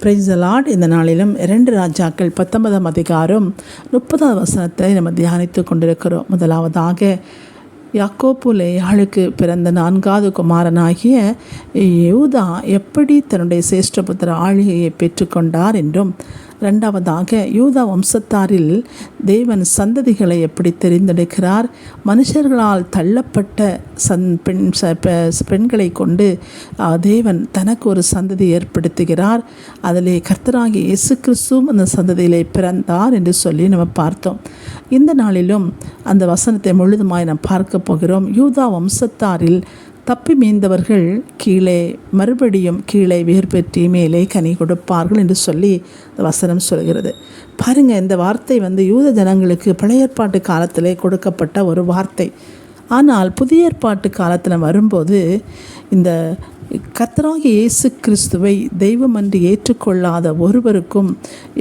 Praise the Lord. இந்த நாளிலும் 2 ராஜாக்கள் 19ஆம் அதிகாரம் 30வது வசனத்தை நம்ம தியானித்து கொண்டிருக்கிறோம். முதலாவதாக யாக்கோப்பு லேயாளுக்கு பிறந்த 4வது குமாரனாகிய யூதா எப்படி தன்னுடைய சேஷ்டபுத்திர ஆளுகையை பெற்றுக்கொண்டார் என்றும், 2வதாக யூதா வம்சத்தாரில் தேவன் சந்ததிகளை எப்படி தெரிந்தெடுக்கிறார், மனுஷர்களால் தள்ளப்பட்ட பெண்களை கொண்டு தேவன் தனக்கு ஒரு சந்ததி ஏற்படுத்துகிறார், அதிலே கர்த்தராகிய இயேசு கிறிஸ்துவும் அந்த சந்ததியிலே பிறந்தார் என்று சொல்லி நம்ம பார்த்தோம். இந்த நாளிலும் அந்த வசனத்தை முழுதுமாய் நாம் பார்க்க போகிறோம். யூதா வம்சத்தாரில் தப்பி மீந்தவர்கள் மறுபடியும் கீழே வேர் பெற்றி மேலே கனி கொடுப்பார்கள் என்று சொல்லி வசனம் சொல்கிறது. பாருங்கள், இந்த வார்த்தை யூத ஜனங்களுக்கு பழைய ஏற்பாட்டு காலத்திலே கொடுக்கப்பட்ட ஒரு வார்த்தை. ஆனால் புதிய ஏற்பாட்டு காலத்தில் வரும்போது இந்த கர்த்தராகிய இயேசு கிறிஸ்துவை தெய்வமன்றி ஏற்றுக்கொள்ளாத ஒருவருக்கும்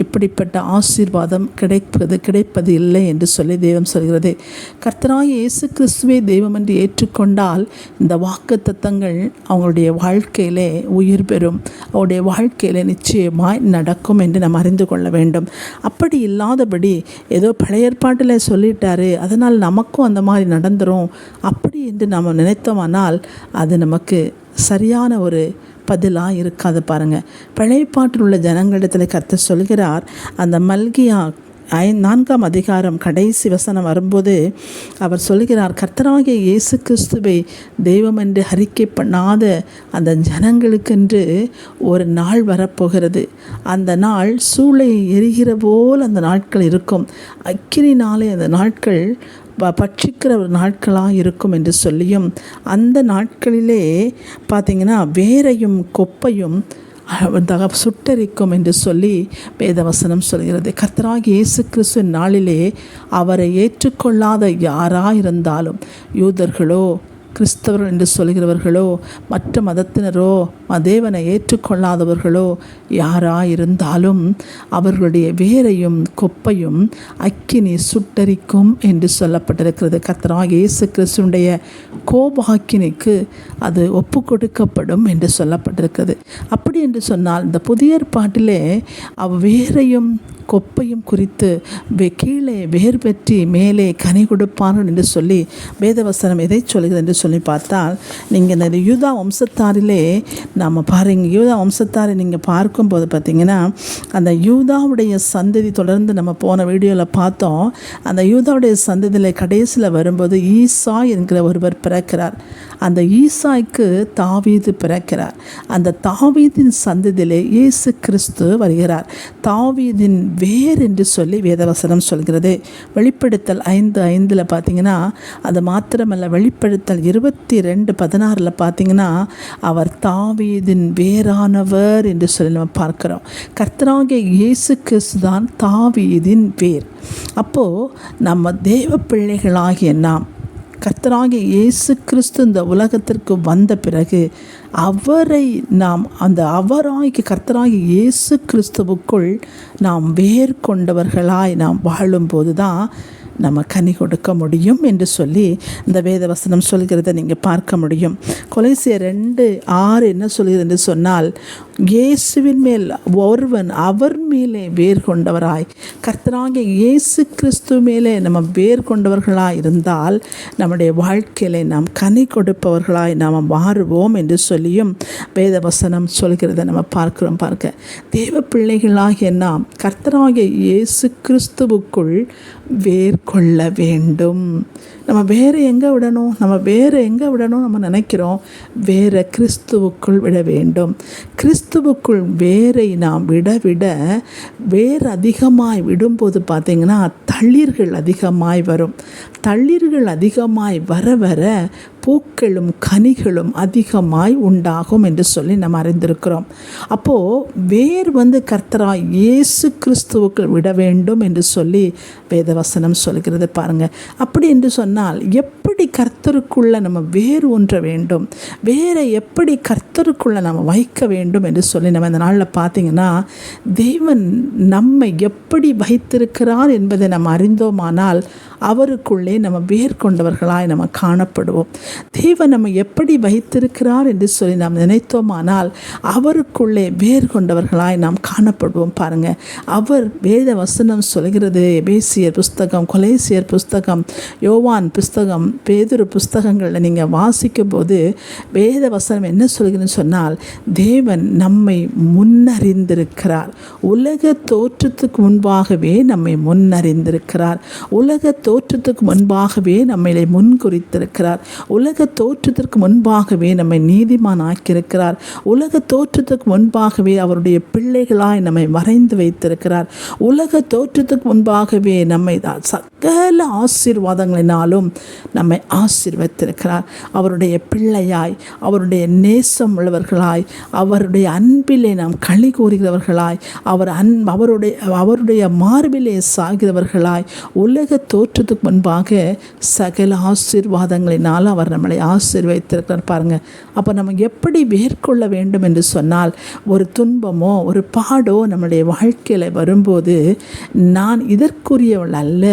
இப்படிப்பட்ட ஆசீர்வாதம் கிடைப்பது இல்லை என்று சொல்லி தெய்வம் சொல்கிறது. கர்த்தராகிய இயேசு கிறிஸ்துவை தெய்வமன்றி ஏற்றுக்கொண்டால் இந்த வாக்குத்தத்தங்கள் அவங்களுடைய வாழ்க்கையிலே உயிர் பெறும், அவருடைய வாழ்க்கையிலே நிச்சயமாய் நடக்கும் என்று நாம் அறிந்து கொள்ள வேண்டும். அப்படி இல்லாதபடி ஏதோ பழைய ஏற்பாட்டில் சொல்லிட்டாரு, அதனால் நமக்கும் அந்த மாதிரி நடந்துரும் அப்படி என்று நாம் நினைத்தோமானால் அது நமக்கு சரியான ஒரு பதிலாக இருக்காது. பாருங்கள், பழைய பாட்டில் உள்ள ஜனங்களிடத்தில் கர்த்தர் சொல்கிறார். அந்த மல்கியா 4ஆம் அதிகாரம் கடைசி வசனம் வரும்போது அவர் சொல்கிறார், கர்த்தராகிய இயேசு கிறிஸ்துவை தெய்வம் என்று அறிக்கை பண்ணாத அந்த ஜனங்களுக்கென்று ஒரு நாள் வரப்போகிறது. அந்த நாள் சூளை எரிகிற போல் அந்த நாட்கள் இருக்கும், அக்கினினாலே அந்த நாட்கள் பட்சிக்கிற ஒரு நாட்களாக இருக்கும் என்று சொல்லியும், அந்த நாட்களிலே பார்த்திங்கன்னா வேரையும் கொப்பையும் சுட்டரிக்கும் என்று சொல்லி வேதவசனம் சொல்கிறது. கர்த்தராகிய இயேசு கிறிஸ்துவின் நாளிலே அவரை ஏற்றுக்கொள்ளாத யாராக இருந்தாலும், யூதர்களோ கிறிஸ்தவர்கள் என்று சொல்கிறவர்களோ மற்ற மதத்தினரோ தேவனை ஏற்றுக்கொள்ளாதவர்களோ யாராயிருந்தாலும் அவர்களுடைய வேரையும் கொப்பையும் அக்கினி சுட்டரிக்கும் என்று சொல்லப்பட்டிருக்கிறது. கர்த்தராகிய இயேசு கிறிஸ்துவினுடைய கோபாக்கினிக்கு அது ஒப்பு கொடுக்கப்படும் என்று சொல்லப்பட்டிருக்கிறது. அப்படி என்று சொன்னால் இந்த புதிய ஏற்பாட்டிலே வேரையும் கொப்பையும் குறித்து கீழே வேர் பெற்றி மேலே கனி கொடுப்பார்கள் என்று சொல்லி வேதவசனம் எதை சொல்கிறது என்று சொல்லி பார்த்தால், நீங்கள் இந்த யூதா வம்சத்தாரிலே நாம் பாருங்கள், யூதா வம்சத்தாரை நீங்கள் பார்க்கும்போது பார்த்திங்கன்னா அந்த யூதாவுடைய சந்ததி தொடர்ந்து நம்ம போன வீடியோவில் பார்த்தோம். அந்த யூதாவுடைய சந்ததியில் கடைசியில் வரும்போது ஈசா என்கிற ஒருவர் பிறக்கிறார். அந்த ஈசாய்க்கு தாவீது பிறக்கிறார். அந்த தாவீதின் சந்ததியிலே இயேசு கிறிஸ்து வருகிறார். தாவீதின் வேர் என்று சொல்லி வேதவசனம் சொல்கிறது. வெளிப்படுத்தல் 5:5 பார்த்திங்கன்னா அது மாத்திரமல்ல, வெளிப்படுத்தல் 22:16 பார்த்திங்கன்னா அவர் தாவீதின் வேரானவர் என்று சொல்லி நம்ம பார்க்கிறோம். கர்த்தராகிய இயேசு கிறிஸ்து தான் தாவீதின் வேர். அப்போது நம்ம தேவ பிள்ளைகளாகிய நாம் கர்த்தராகிய இயேசு கிறிஸ்து இந்த உலகத்திற்கு வந்த பிறகு அவரை நாம் கர்த்தராகிய இயேசு கிறிஸ்துவுக்குள் நாம் வேர் கொண்டவர்களாய் நாம் வாழும்போது தான் நம்ம கனி கொடுக்க முடியும் என்று சொல்லி இந்த வேதவசனம் சொல்கிறத நீங்கள் பார்க்க முடியும். கொலோசியர் 2:6 என்ன சொல்கிறது என்று சொன்னால், இயேசுவின் மேல் ஒருவன் அவர் மேலே வேர் கொண்டவராய், கர்த்தராகிய இயேசு கிறிஸ்து மேலே நம்ம வேர் கொண்டவர்களாய் இருந்தால் நம்முடைய வாழ்க்கையிலே நாம் கனி கொடுப்பவர்களாய் நாம் மாறுவோம் என்று சொல்லியும் வேதவசனம் சொல்கிறத நம்ம பார்க்கிறோம். பார்க்க தேவ பிள்ளைகளாகிய நாம் கர்த்தராகிய இயேசு கிறிஸ்துவுக்குள் வேர் கொள்ள வேண்டும். நம்ம வேறு எங்கே விடணும், நம்ம நினைக்கிறோம், வேற கிறிஸ்துவுக்குள் விட வேண்டும். கிறிஸ்துவுக்குள் வேரை நாம் விட வேறு அதிகமாய் விடும்போது பார்த்திங்கன்னா தளிர்கள் அதிகமாய் வரும். தளிர்கள் அதிகமாய் வர பூக்களும் கனிகளும் அதிகமாய் உண்டாகும் என்று சொல்லி நம்ம அறிந்திருக்கிறோம். அப்போது வேர் கர்த்தராய் இயேசு கிறிஸ்துவுக்குள் விட வேண்டும் என்று சொல்லி வேதவசனம் சொல்கிறது. பாருங்கள், அப்படி என்று சொன்னால் எப்படி கர்த்தருக்குள்ள நம்ம வேறு ஒன்ற வேண்டும், வேரை எப்படி கர்த்தருக்குள்ள நம்ம வைக்க வேண்டும் என்று சொல்லி நம்ம இந்த நாளில் பார்த்திங்கன்னா, தேவன் நம்மை எப்படி வைத்திருக்கிறார் என்பதை நம்ம அறிந்தோமானால் அவருக்குள்ளே நம்ம வேர் கொண்டவர்களாய் நம்ம காணப்படுவோம். தேவன் நம்ம எப்படி வைத்திருக்கிறார் என்று சொல்லி நாம் நினைத்தோமானால் அவருக்குள்ளே வேர் கொண்டவர்களாய் நாம் காணப்படுவோம். பாருங்கள், அவர் வேத வசனம் சொல்கிறது, எபேசியர் புஸ்தகம், கொலேசியர் புஸ்தகம், யோவான் புஸ்தகம், பேதுரு புஸ்தகங்களில் நீங்கள் வாசிக்கும் போது வேத வசனம் என்ன சொல்கிறதுன்னு சொன்னால், தேவன் நம்மை முன்னறிந்திருக்கிறார். உலக தோற்றத்துக்கு முன்பாகவே நம்மை முன்னறிந்திருக்கிறார். உலக தோற்றத்துக்கு முன்பாகவே நம்மை முன்குறித்திருக்கிறார். உலக தோற்றத்திற்கு முன்பாகவே நம்மை நீதிமான் ஆக்கியிருக்கிறார். உலக தோற்றத்துக்கு முன்பாகவே அவருடைய பிள்ளைகளாய் நம்மை வரைந்து வைத்திருக்கிறார். உலக தோற்றத்துக்கு முன்பாகவே நம்மை சகல ஆசீர்வாதங்களினாலும் நம்மை ஆசீர்வதித்திருக்கிறார். அவருடைய பிள்ளையாய், அவருடைய நேசம் உள்ளவர்களாய், அவருடைய அன்பிலே நாம் களி கூறுகிறவர்களாய், அவருடைய மார்பிலே சாகிறவர்களாய், உலக தோற்றத்துக்கு முன்பாக சகல ஆசீர்வாதங்களினால் அவர் நம்மளை ஆசீர்வதித்திருக்கிறார். பாருங்கள், அப்போ நம்ம எப்படி மேற்கொள்ள வேண்டும் என்று சொன்னால், ஒரு துன்பமோ ஒரு பாடோ நம்முடைய வாழ்க்கையில் வரும்போது, நான் இதற்குரியவள் அல்ல,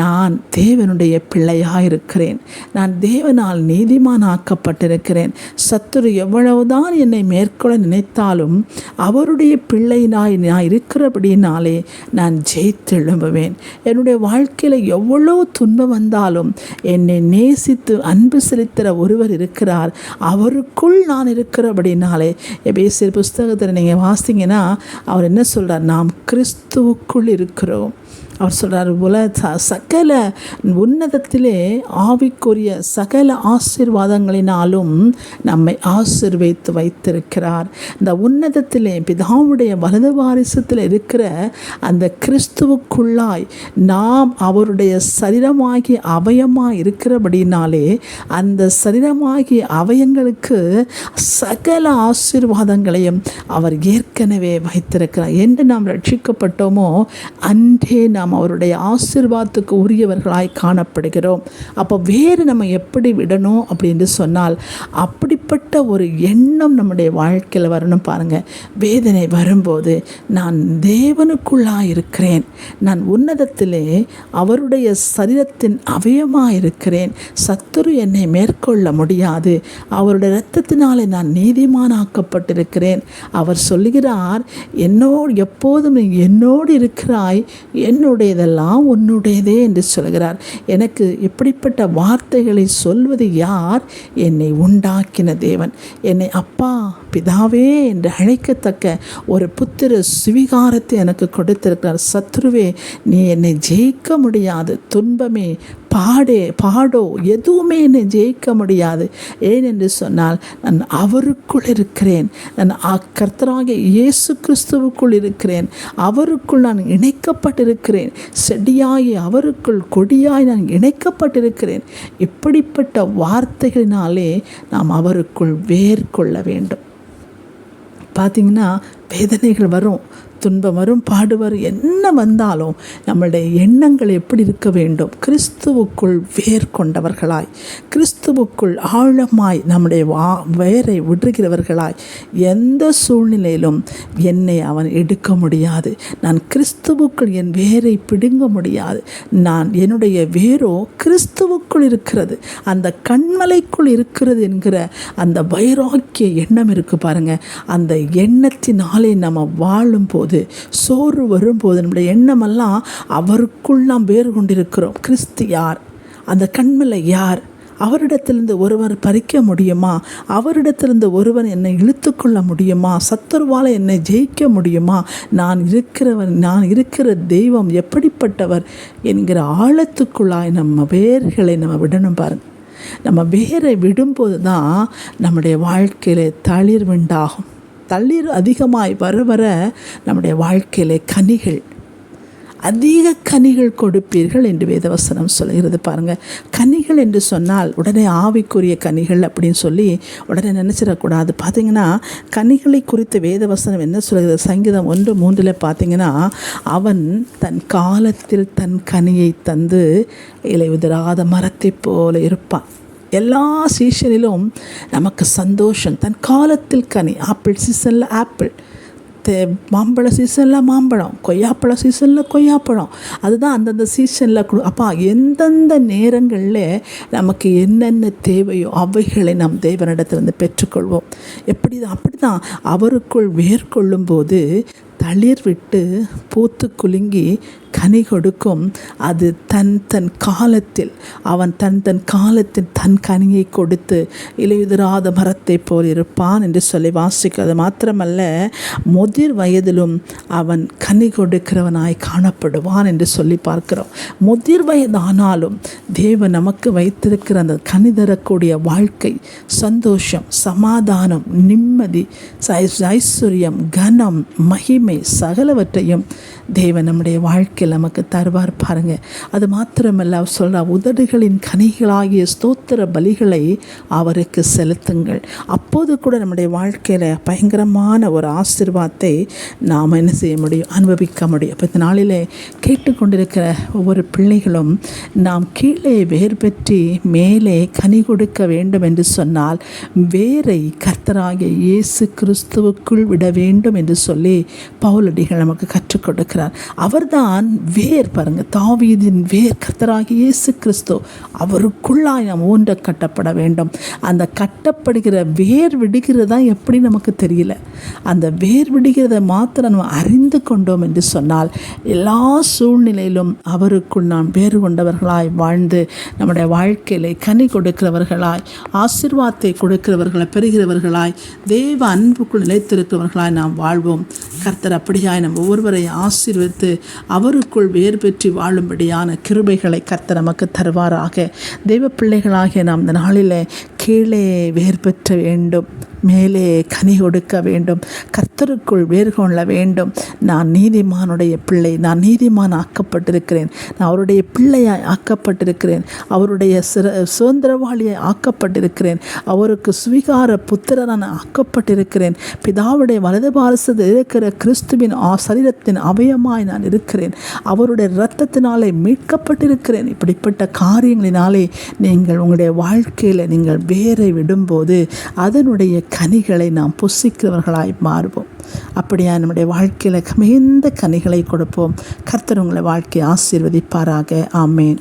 நான் தேவனுடைய பிள்ளையாக இருக்கிறேன், நான் தேவனால் நீதிமானாக்கப்பட்டிருக்கிறேன், சத்துரு எவ்வளவுதான் என்னை மேற்கொள்ள நினைத்தாலும் அவருடைய பிள்ளையினாய் நான் இருக்கிறபடினாலே நான் ஜெயித்து எழும்புவேன். என்னுடைய வாழ்க்கையில் எவ்வளோ துன்பம் வந்தாலும் என்னை நேசித்து அன்பு செலுத்துகிற ஒருவர் இருக்கிறார், அவருக்குள் நான் இருக்கிறபடினாலே. எபேசியர் புஸ்தகத்தில் நீங்கள் வாசிங்கன்னா அவர் என்ன சொல்கிறார், நாம் கிறிஸ்துவுக்குள் இருக்கிறோம். அவர் சொல்கிறார், சகல உன்னதத்திலே ஆவிக்குரிய சகல ஆசீர்வாதங்களினாலும் நம்மை ஆசீர்வதித்து வைத்திருக்கிறார். இந்த உன்னதத்திலே பிதாவுடைய வலது வாரிசத்தில் இருக்கிற அந்த கிறிஸ்துவுக்குள்ளாய் நாம் அவருடைய சரீரமாகிய அவயமாக இருக்கிறபடினாலே அந்த சரீரமாகிய அவயங்களுக்கு சகல ஆசீர்வாதங்களையும் அவர் ஏற்கனவே வைத்திருக்கிறார். என்று நாம் ரட்சிக்கப்பட்டோமோ அன்றே நாம் அவருடைய ஆசீர்வாதத்துக்கு உரியவர்களாய் காணப்படுகிறோம். அப்போ வேறு நம்ம எப்படி விடணும் அப்படின்னு சொன்னால், அப்படிப்பட்ட ஒரு எண்ணம் நம்முடைய வாழ்க்கையில் வரணும். பாருங்கள், வேதனை வரும்போது நான் தேவனுக்குள்ளாக இருக்கிறேன், நான் உன்னதத்திலே அவருடைய சரீரத்தின் அவயமாக இருக்கிறேன், சத்துரு என்னை மேற்கொள்ள முடியாது, அவருடைய இரத்தத்தினாலே நான் நீதிமானாக்கப்பட்டிருக்கிறேன். அவர் சொல்லுகிறார், என்னோடு எப்போதும் என்னோடு இருக்கிறாய், என்னுடையதெல்லாம் உன்னுடையதே என்று சொல்கிறார். எனக்கு இப்படிப்பட்ட வார்த்தைகளை சொல்வது யார்? என்னை உண்டாக்கின தேவன். என்னை அப்பா பிதாவே என்று அழைக்கத்தக்க ஒரு புத்திர சுவிகாரத்தை எனக்கு கொடுத்திருக்கிறார். சத்ருவே, நீ என்னை ஜெயிக்க முடியாது, துன்பமே பாடோ எதுவுமே என்னை ஜெயிக்க முடியாது. ஏன் என்று சொன்னால், நான் அவருக்குள் இருக்கிறேன், நான் கர்த்தராகிய இயேசு கிறிஸ்துவுக்குள் இருக்கிறேன், அவருக்குள் நான் இணைக்கப்பட்டிருக்கிறேன், செடியாகி அவருக்குள் கொடியாய் நான் இணைக்கப்பட்டிருக்கிறேன். இப்படிப்பட்ட வார்த்தைகளினாலே நாம் அவருக்குள் வேர் கொள்ள வேண்டும். பார்த்திங்கன்னா, வேதனைகள் வரும், துன்பம் வரும், பாடு வரும், என்ன வந்தாலும் நம்மளுடைய எண்ணங்கள் எப்படி இருக்க வேண்டும்? கிறிஸ்துவுக்குள் வேர் கொண்டவர்களாய், கிறிஸ்துவுக்குள் ஆழமாய் நம்முடைய வேரை விடுகிறவர்களாய், எந்த சூழ்நிலையிலும் என்னை அவன் எடுக்க முடியாது, நான் கிறிஸ்துவுக்குள் என் வேரை பிடுங்க முடியாது, நான் என்னுடைய வேரோ கிறிஸ்துவுக்குள் இருக்கிறது, அந்த கண்மலைக்குள் இருக்கிறது என்கிற அந்த வைராக்கிய எண்ணம் இருக்குது பாருங்கள். அந்த எண்ணத்தினாலே நம்ம வாழும்போது, சோறு வரும்போது நம்முடைய எண்ணமெல்லாம் அவருக்குள் நாம் வேறு கொண்டிருக்கிறோம். கிறிஸ்து யார்? அந்த கண்மலை யார்? அவரிடத்திலிருந்து ஒருவர் பறிக்க முடியுமா? அவரிடத்திலிருந்து ஒருவன் என்னை இழுத்துக்கொள்ள முடியுமா? சத்துருவால் என்னை ஜெயிக்க முடியுமா? நான் இருக்கிற தெய்வம் எப்படிப்பட்டவர் என்கிற ஆழத்துக்குள்ளாய் நம்ம வேர்களை நம்ம விடணும். பாருங்கள், நம்ம வேரை விடும்போது தான் நம்முடைய வாழ்க்கையில் தளிர்வுண்டாகும். தளிர் அதிகமாய் வர வர நம்முடைய வாழ்க்கையிலே அதிக கனிகள் கொடுப்பீர்கள் என்று வேதவசனம் சொல்கிறது. பாருங்கள், கனிகள் என்று சொன்னால் உடனே ஆவிக்குரிய கனிகள் அப்படின்னு சொல்லி உடனே நினச்சிடக்கூடாது. பார்த்திங்கன்னா, கனிகளை குறித்த வேதவசனம் என்ன சொல்கிறது? சங்கீதம் 1:3 பார்த்திங்கன்னா, அவன் தன் காலத்தில் தன் கனியை தந்து இலை உதிராத மரத்தை போல இருப்பான். எல்லா சீசனிலும் நமக்கு சந்தோஷம். தன் காலத்தில் கனி, ஆப்பிள் சீசனில் ஆப்பிள், மாம்பழ சீசனில் மாம்பழம், கொய்யாப்பழ சீசனில் கொய்யாப்பழம். அதுதான் அந்தந்த சீசனில் அப்பா எந்தெந்த நேரங்களில் நமக்கு என்னென்ன தேவையோ அவைகளை நாம் தேவனிடத்திலிருந்து பெற்றுக்கொள்வோம். அப்படி தான் அவருக்குள் வேர்கொள்ளும் போது தளிர் விட்டு பூத்து குலுங்கி கனி கொடுக்கும். அது தன் காலத்தில் அவன் தன் காலத்தில் தன் கனியை கொடுத்து இலையுதிராத மரத்தை போல் இருப்பான் என்று சொல்லி வாசிக்கிறது மாத்திரமல்ல, முதிர் வயதிலும் அவன் கனி கொடுக்கிறவனாய் காணப்படுவான் என்று சொல்லி பார்க்கிறோம். முதிர் வயதானாலும் தேவன் நமக்கு வைத்திருக்கிற அந்த கனி தரக்கூடிய வாழ்க்கை, சந்தோஷம், சமாதானம், நிம்மதி, ஐஸ்வர்யம், கனம், மகிமை சகலவற்றையும் தேவன் நம்முடைய வாழ்க்கையில் நமக்கு தருவார் பாருங்க. அது மாத்திரமல்ல, அவர் சொல்கிறார், உதடுகளின் கனிகளாகிய ஸ்தோத்திர பலிகளை அவருக்கு செலுத்துங்கள். அப்போது கூட நம்முடைய வாழ்க்கையில் பயங்கரமான ஒரு ஆசீர்வாதத்தை நாம் என்ன செய்ய முடியும், அனுபவிக்க முடியும். இப்போ இந்த நாளிலே கேட்டுக்கொண்டிருக்கிற ஒவ்வொரு பிள்ளைகளும் நாம் கீழே வேர் பெற்றி மேலே கனி கொடுக்க வேண்டும் என்று சொன்னால் வேரை கர்த்தராகிய இயேசு கிறிஸ்துவுக்குள் விட வேண்டும் என்று சொல்லி பவுலடிகள் நமக்கு கற்றுக் கொடுக்கிறார். அவர்தான் வேர். பாருங்க, தாவீதின் வேர் கர்த்தராகிய இயேசு கிறிஸ்து. அவருக்குள்ளாய் நாம் ஊன்ற கட்டப்பட வேண்டும். அந்த கட்டப்படுகிற வேர் விடுகிறதா எப்படி நமக்கு தெரியல. அந்த வேர் விடுகிறத மாத்திரம் நம்ம அறிந்து கொண்டோம் என்று சொன்னால் எல்லா சூழ்நிலையிலும் அவருக்குள் நாம் வேறு கொண்டவர்களாய் வாழ்ந்து நம்முடைய வாழ்க்கையிலே கனி கொடுக்கிறவர்களாய், ஆசீர்வாதத்தை கொடுக்கிறவர்களாய், பெறுகிறவர்களாய், தேவ அன்புக்குள் நிலைத்திருக்கிறவர்களாய் நாம் வாழ்வோம். கர்த்தர் அப்படியாய் நம்ம ஒவ்வொருவரை ஆசீர்வதித்து அவருக்குள் வேர் பெற்றி வாழும்படியான கிருபைகளை கர்த்தர் நமக்கு தருவாராக. தெய்வ பிள்ளைகளாகிய நாம் இந்த நாளில் கீழே வேர் பெற்ற வேண்டும், மேலே கனி கொடுக்க வேண்டும், கர்த்தருக்குள் வேர் கொள்ள வேண்டும். நான் நீதிமானுடைய பிள்ளை, நான் நீதிமான் ஆக்கப்பட்டிருக்கிறேன், நான் அவருடைய பிள்ளையாய் ஆக்கப்பட்டிருக்கிறேன், அவருடைய சுதந்திரவாளியை ஆக்கப்பட்டிருக்கிறேன், அவருக்கு சுவிகார புத்திரனான ஆக்கப்பட்டிருக்கிறேன், பிதாவுடைய வலது பாரசத்தில் இருக்கிற கிறிஸ்துவின் சரீரத்தின் அவயமாய் நான் இருக்கிறேன், அவருடைய இரத்தத்தினாலே மீட்கப்பட்டிருக்கிறேன். இப்படிப்பட்ட காரியங்களினாலே நீங்கள் உங்களுடைய வாழ்க்கையில் நீங்கள் வேரை விடும்போது அதனுடைய கனிகளை நாம் புசிக்கிறவர்களாய் மாறுவோம். அப்படியா நம்முடைய வாழ்க்கையில் மிகுந்த கனிகளை கொடுப்போம். கர்த்தர் உங்களை வாழ்க்கையை ஆசீர்வதிப்பாராக. ஆமேன்.